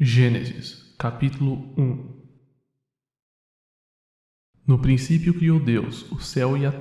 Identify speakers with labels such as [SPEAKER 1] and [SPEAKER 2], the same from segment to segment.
[SPEAKER 1] Gênesis, capítulo 1. No princípio criou Deus o céu e a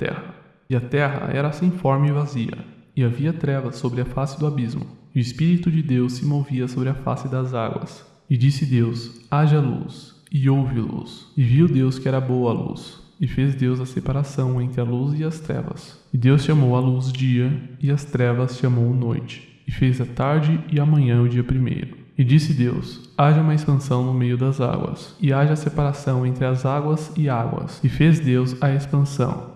[SPEAKER 1] terra era sem forma e vazia, e havia trevas sobre a face do abismo, e o Espírito de Deus se movia sobre a face das águas. E disse Deus: haja luz, e houve luz. E viu Deus que era boa a luz, e fez Deus a separação entre a luz e as trevas. E Deus chamou a luz dia, e as trevas chamou noite, e fez a tarde e a manhã o dia primeiro. E disse Deus: haja uma expansão no meio das águas, e haja separação entre as águas e águas. E fez Deus a expansão,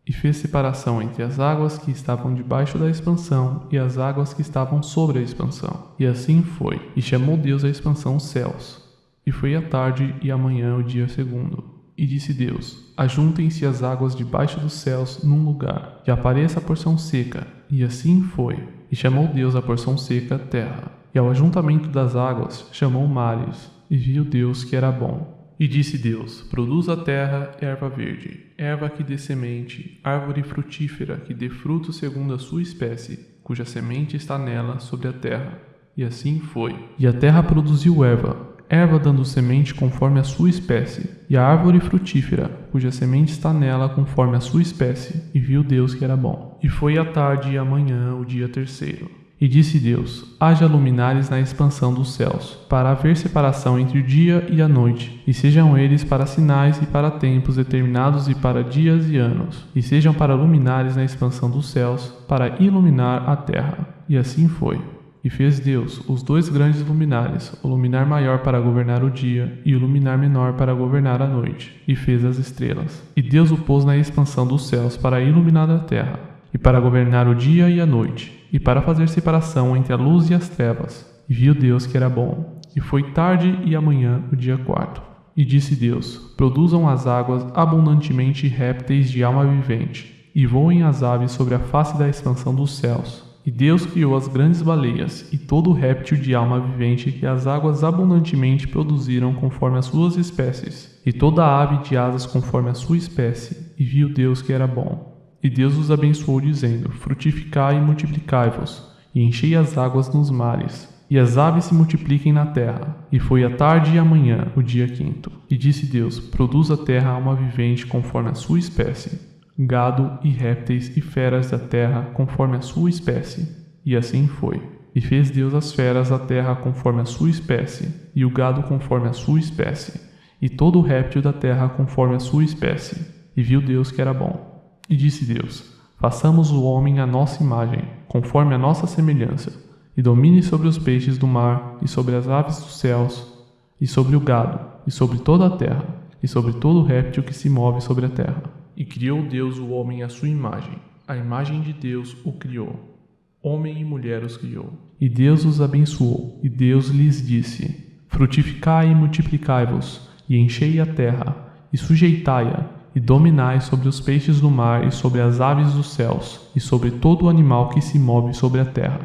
[SPEAKER 1] e fez separação entre as águas que estavam debaixo da expansão e as águas que estavam sobre a expansão. E assim foi. E chamou Deus a expansão céus. E foi a tarde e a manhã o dia segundo. E disse Deus: ajuntem-se as águas debaixo dos céus num lugar, e apareça a porção seca. E assim foi. E chamou Deus a porção seca terra. E ao ajuntamento das águas chamou mares, e viu Deus que era bom. E disse Deus: produza a terra erva verde, erva que dê semente, árvore frutífera que dê fruto segundo a sua espécie, cuja semente está nela sobre a terra. E assim foi. E a terra produziu erva dando semente conforme a sua espécie, e a árvore frutífera, cuja semente está nela conforme a sua espécie, e viu Deus que era bom. E foi a tarde e a manhã o dia terceiro. E disse Deus: haja luminares na expansão dos céus, para haver separação entre o dia e a noite, e sejam eles para sinais e para tempos determinados e para dias e anos, e sejam para luminares na expansão dos céus, para iluminar a terra. E assim foi. E fez Deus os dois grandes luminares, o luminar maior para governar o dia, e o luminar menor para governar a noite, e fez as estrelas. E Deus o pôs na expansão dos céus para iluminar a terra, e para governar o dia e a noite, e para fazer separação entre a luz e as trevas. E viu Deus que era bom. E foi tarde e amanhã o dia quarto. E disse Deus: produzam as águas abundantemente répteis de alma vivente, e voem as aves sobre a face da expansão dos céus. E Deus criou as grandes baleias, e todo o réptil de alma vivente que as águas abundantemente produziram conforme as suas espécies, e toda a ave de asas conforme a sua espécie. E viu Deus que era bom. E Deus os abençoou, dizendo: frutificai e multiplicai-vos, e enchei as águas nos mares, e as aves se multipliquem na terra. E foi a tarde e a manhã o dia quinto. E disse Deus: produz a terra alma vivente conforme a sua espécie, gado e répteis e feras da terra conforme a sua espécie. E assim foi. E fez Deus as feras da terra conforme a sua espécie, e o gado conforme a sua espécie, e todo o réptil da terra conforme a sua espécie. E viu Deus que era bom. E disse Deus: façamos o homem à nossa imagem, conforme a nossa semelhança, e domine sobre os peixes do mar, e sobre as aves dos céus, e sobre o gado, e sobre toda a terra, e sobre todo o réptil que se move sobre a terra. E criou Deus o homem à sua imagem, a imagem de Deus o criou. Homem e mulher os criou. E Deus os abençoou, e Deus lhes disse: frutificai e multiplicai-vos, e enchei a terra, e sujeitai-a, e dominai sobre os peixes do mar e sobre as aves dos céus, e sobre todo o animal que se move sobre a terra.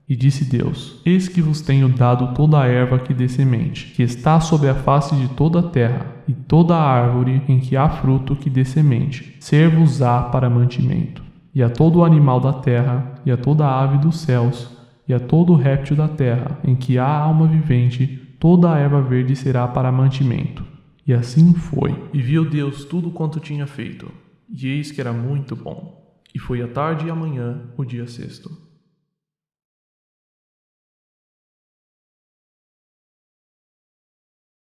[SPEAKER 1] E disse Deus: eis que vos tenho dado toda a erva que dê semente, que está sobre a face de toda a terra, e toda a árvore em que há fruto que dê semente, ser-vos-á para mantimento. E a todo o animal da terra, e a toda a ave dos céus, e a todo o réptil da terra, em que há alma vivente, toda a erva verde será para mantimento. E assim foi. E viu Deus tudo quanto tinha feito, e eis que era muito bom. E foi a tarde e a manhã o dia sexto.